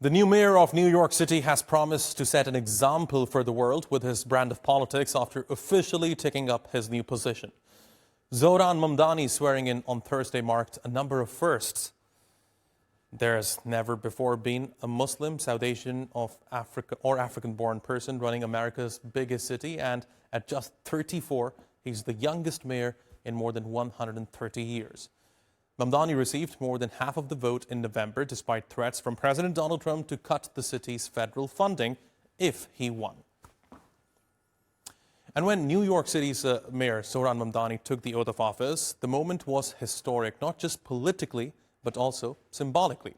The new mayor of New York City has promised to set an example for the world with his brand of politics after officially taking up his new position. Zohran Mamdani swearing in on Thursday marked a number of firsts. There's never before been a Muslim, South Asian of Africa or African-born person running America's biggest city, and at just 34, he's the youngest mayor in more than 130 years. Mamdani received more than half of the vote in November, despite threats from President Donald Trump to cut the city's federal funding if he won. And when New York City's mayor, Zohran Mamdani, took the oath of office, the moment was historic, not just politically, but also symbolically.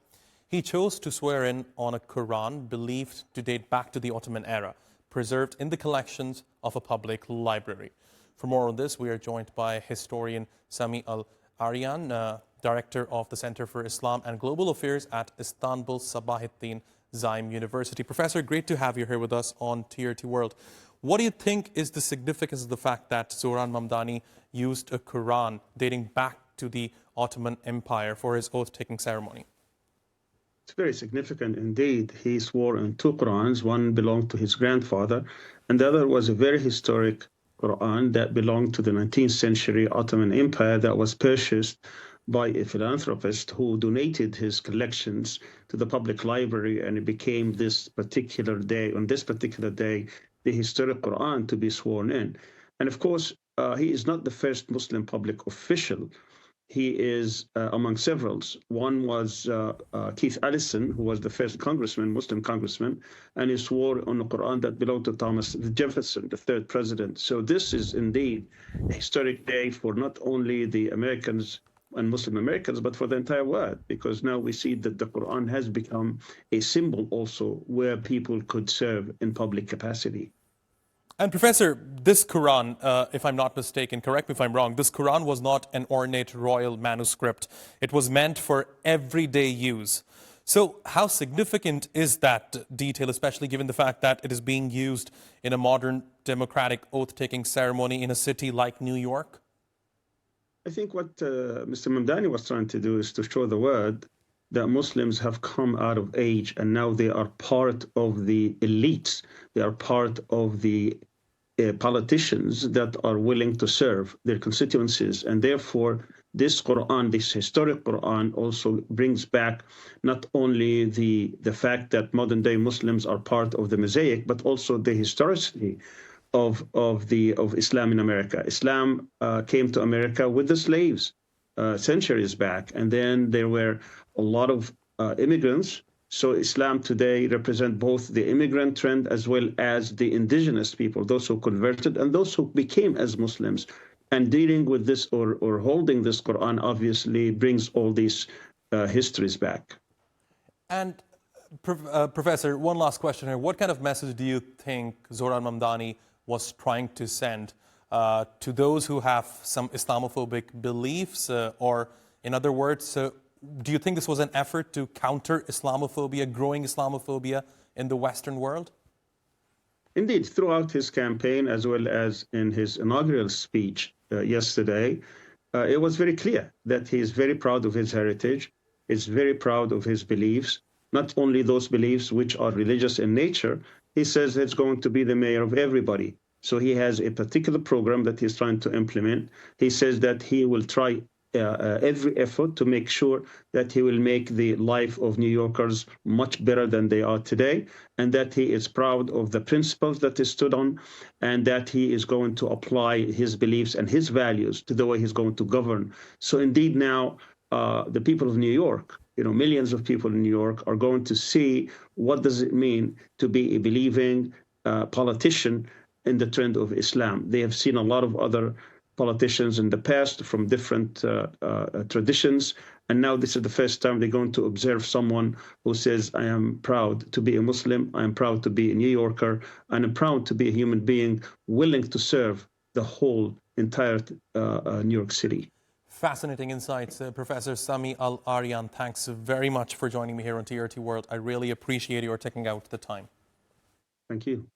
He chose to swear in on a Qur'an believed to date back to the Ottoman-era, preserved in the collections of a public library. For more on this, we are joined by historian Sami Al-Arian, Director of the Center for Islam and Global Affairs at Istanbul Sabahattin Zaim University. Professor, great to have you here with us on TRT World. What do you think is the significance of the fact that Zohran Mamdani used a Quran dating back to the Ottoman Empire for his oath-taking ceremony? It's very significant indeed. He swore in two Qurans. One belonged to his grandfather, and the other was a very historic Quran that belonged to the 19th century Ottoman Empire that was purchased by a philanthropist who donated his collections to the public library, and it became this particular day, on this particular day, the historic Quran to be sworn in. And of course, he is not the first Muslim public official. He is among several. One was Keith Ellison, who was the first congressman, Muslim congressman, and he swore on the Quran that belonged to Thomas Jefferson, the third president. So this is indeed a historic day for not only the Americans and Muslim Americans, but for the entire world, because now we see that the Quran has become a symbol also where people could serve in public capacity. And Professor, this Quran, if I'm not mistaken, correct me if I'm wrong, this Quran was not an ornate royal manuscript. It was meant for everyday use. So how significant is that detail, especially given the fact that it is being used in a modern democratic oath-taking ceremony in a city like New York? I think what Mr. Mamdani was trying to do is to show the world that Muslims have come out of age and now they are part of the elites. They are part of the politicians that are willing to serve their constituencies. And therefore, this Quran, this historic Quran, also brings back not only the fact that modern day Muslims are part of the mosaic, but also the historicity of Islam in America. Islam came to America with the slaves centuries back, and then there were a lot of immigrants. So Islam today represents both the immigrant trend as well as the indigenous people, those who converted and those who became as Muslims. And dealing with this or holding this Quran obviously brings all these histories back. And Professor, one last question here. What kind of message do you think Zohran Mamdani was trying to send to those who have some Islamophobic beliefs? Or in other words, do you think this was an effort to counter Islamophobia, growing Islamophobia in the Western world? Indeed, throughout his campaign, as well as in his inaugural speech yesterday, it was very clear that he is very proud of his heritage, is very proud of his beliefs, not only those beliefs which are religious in nature. He says it's going to be the mayor of everybody. So he has a particular program that he's trying to implement. He says that he will try every effort to make sure that he will make the life of New Yorkers much better than they are today, and that he is proud of the principles that he stood on, and that he is going to apply his beliefs and his values to the way he's going to govern. So indeed now, the people of New York, millions of people in New York are going to see what does it mean to be a believing politician in the trend of Islam. They have seen a lot of other politicians in the past from different traditions, and now this is the first time they're going to observe someone who says, I am proud to be a Muslim, I am proud to be a New Yorker, and I'm proud to be a human being willing to serve the whole entire New York City. Fascinating insights. Professor Sami Al-Arian, thanks very much for joining me here on TRT World. I really appreciate your taking out the time. Thank you.